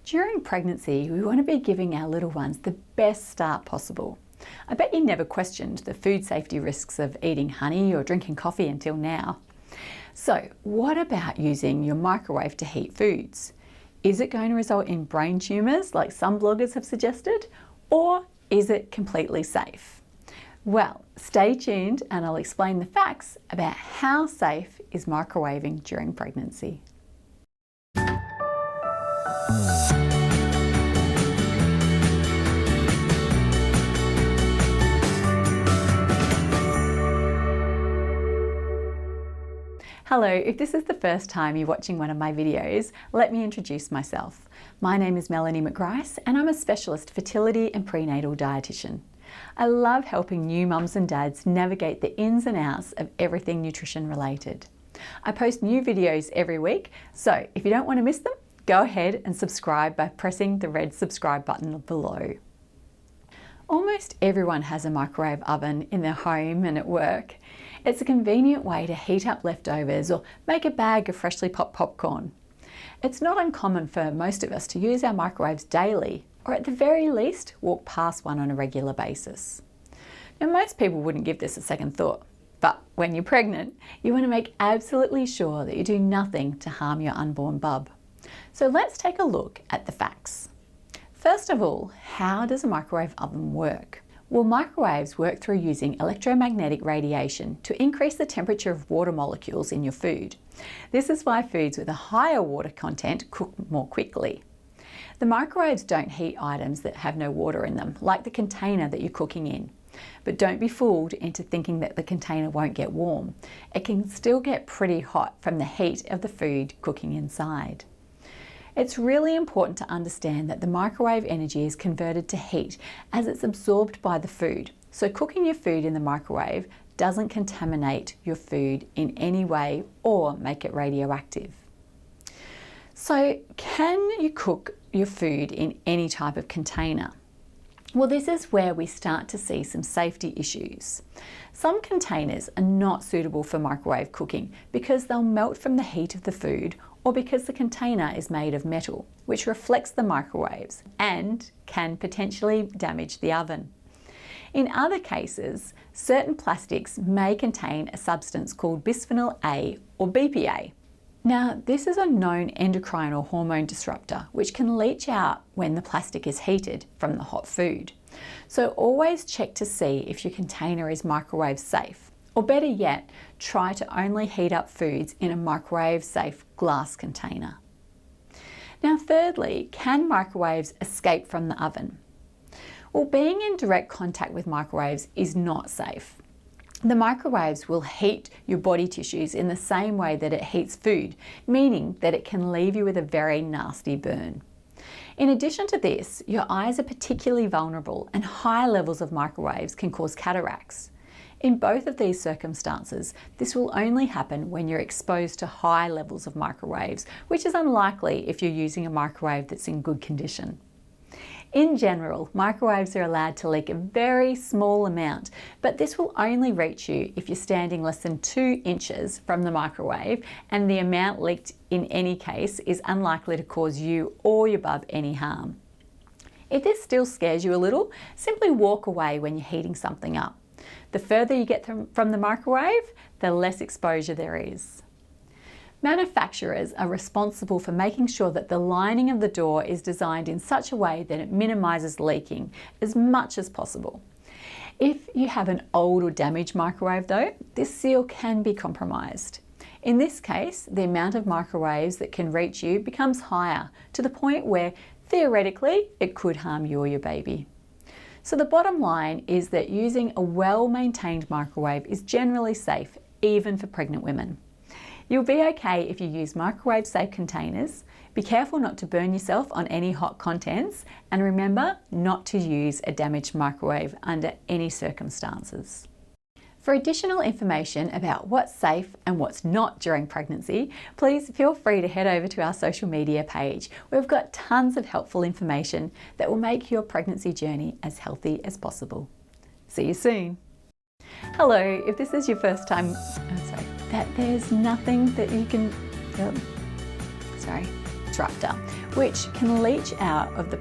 During pregnancy, we want to be giving our little ones the best start possible. I bet you never questioned the food safety risks of eating honey or drinking coffee until now. So, what about using your microwave to heat foods? Is it going to result in brain tumours like some bloggers have suggested? Or is it completely safe? Well, stay tuned and I'll explain the facts about how safe is microwaving during pregnancy. Hello, if this is the first time you're watching one of my videos, let me introduce myself. My name is Melanie McGrice and I'm a specialist fertility and prenatal dietitian. I love helping new mums and dads navigate the ins and outs of everything nutrition related. I post new videos every week, so if you don't want to miss them, go ahead and subscribe by pressing the red subscribe button below. Almost everyone has a microwave oven in their home and at work. It's a convenient way to heat up leftovers or make a bag of freshly popped popcorn. It's not uncommon for most of us to use our microwaves daily, or at the very least, walk past one on a regular basis. Now, most people wouldn't give this a second thought, but when you're pregnant, you want to make absolutely sure that you do nothing to harm your unborn bub. So let's take a look at the facts. First of all, how does a microwave oven work? Well, microwaves work through using electromagnetic radiation to increase the temperature of water molecules in your food. This is why foods with a higher water content cook more quickly. The microwaves don't heat items that have no water in them, like the container that you're cooking in. But don't be fooled into thinking that the container won't get warm. It can still get pretty hot from the heat of the food cooking inside. It's really important to understand that the microwave energy is converted to heat as it's absorbed by the food. So cooking your food in the microwave doesn't contaminate your food in any way or make it radioactive. So can you cook your food in any type of container? Well, this is where we start to see some safety issues. Some containers are not suitable for microwave cooking because they'll melt from the heat of the food, or because the container is made of metal, which reflects the microwaves and can potentially damage the oven. In other cases, certain plastics may contain a substance called bisphenol A or BPA. Now, this is a known endocrine or hormone disruptor which can leach out when the plastic is heated from the hot food. So always check to see if your container is microwave safe. Or better yet, try to only heat up foods in a microwave-safe glass container. Now thirdly, can microwaves escape from the oven? Well, being in direct contact with microwaves is not safe. The microwaves will heat your body tissues in the same way that it heats food, meaning that it can leave you with a very nasty burn. In addition to this, your eyes are particularly vulnerable and high levels of microwaves can cause cataracts. In both of these circumstances, this will only happen when you're exposed to high levels of microwaves, which is unlikely if you're using a microwave that's in good condition. In general, microwaves are allowed to leak a very small amount, but this will only reach you if you're standing less than 2 inches from the microwave, and the amount leaked in any case is unlikely to cause you or your bub any harm. If this still scares you a little, simply walk away when you're heating something up. The further you get from the microwave, the less exposure there is. Manufacturers are responsible for making sure that the lining of the door is designed in such a way that it minimises leaking as much as possible. If you have an old or damaged microwave though, this seal can be compromised. In this case, the amount of microwaves that can reach you becomes higher, to the point where theoretically it could harm you or your baby. So the bottom line is that using a well-maintained microwave is generally safe, even for pregnant women. You'll be okay if you use microwave-safe containers. Be careful not to burn yourself on any hot contents, and remember not to use a damaged microwave under any circumstances. For additional information about what's safe and what's not during pregnancy, please feel free to head over to our social media page. We've got tons of helpful information that will make your pregnancy journey as healthy as possible. See you soon. Hello, if this is your first time, there's nothing that you can, disruptor. which can leach out of the